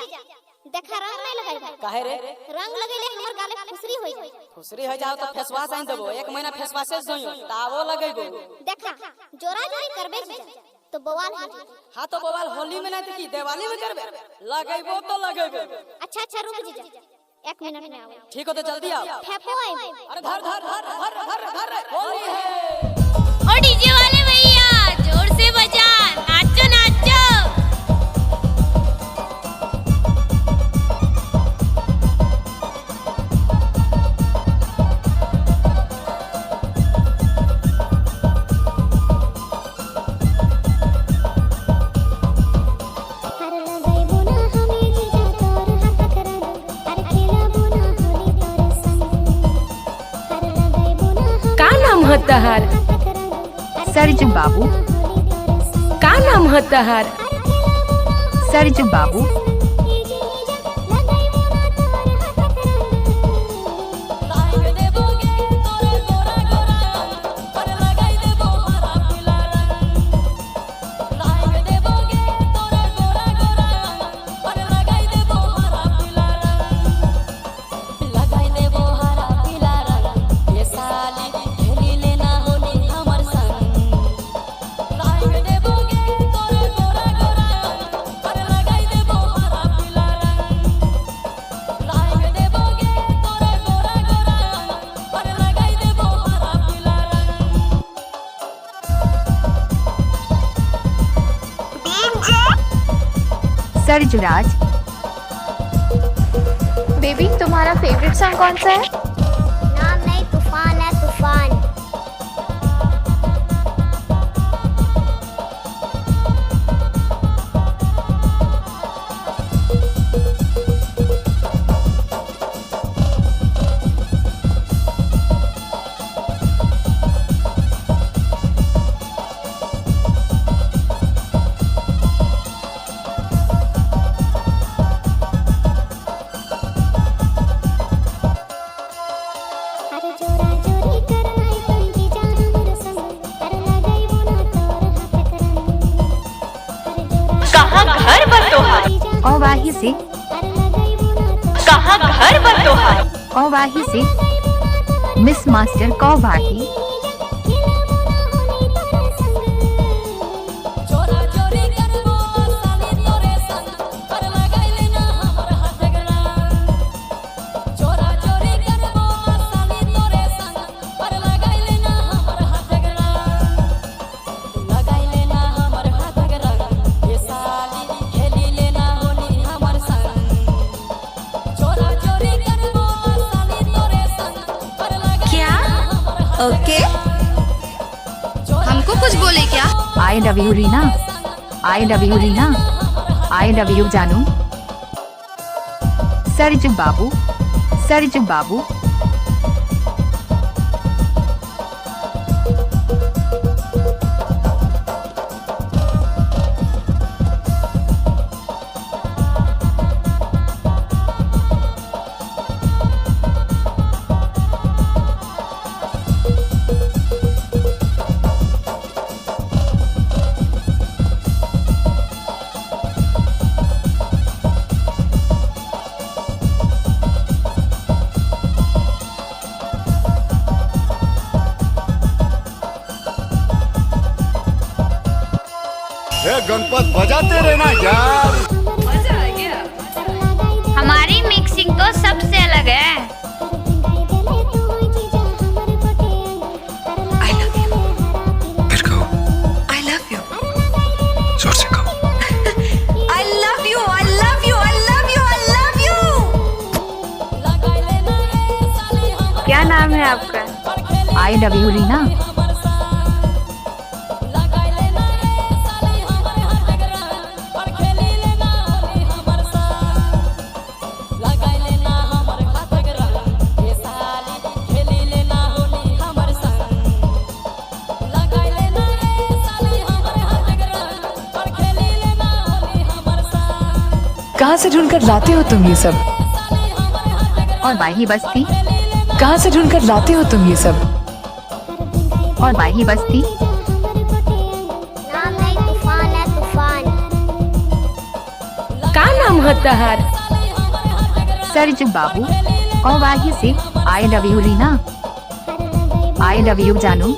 देखा रंग नहीं लगाई काहे रे रंग लगेले हमर गाले खुसरी होई जाई खुसरी हो जाओ तो फेसवाश आइन देबो 1 महीना फेसवाश से जोइयो तावो लगेबो देखा जोरा जोरी करबे तो बवाल हो जाई। हां तो बवाल होली में नहीं तो की दिवाली में करबे लगेबो तो लगेबो। अच्छा रुक जीजा 1 मिनट में आओ। ठीक हो तो जल्दी आओ। फेंको आई अरे धर धर धर धर धर धर होली है। ओ डीजे वाले भैया जोर से बजा नाचो नाचो। तहार सरजू बाबू का नाम है तहार सरजू बाबू सरजुराज। बेबी तुम्हारा फेवरेट सॉन्ग कौन सा है? नाम नहीं तूफान है तूफान। औवाही से कहाँ घर बन तोहार? औवाही से मिस मास्टर कौवाही। ओके हमको कुछ बोले क्या? I love you Reena, I love you Reena, I love you जानू। सरजू बाबू, सरजू बाबू। गणपत बजाते रहना यार। मजा आ गया। हमारी मिक्सिंग तो सबसे अलग है। I love you। फिर कहो I love you। जोर से कहो I love you, I love you, I love you, I love you। क्या नाम है आपका? I love you Reena. कहाँ से ढूंढकर लाते हो तुम ये सब? और बाही बस्ती। कहाँ से ढूंढकर लाते हो तुम ये सब? और बाही बस्ती। नाम नहीं तूफान है तूफान। का नाम नाम है तहार? सरजू बाबू कौवाही से I love you Reena, I love you जानू।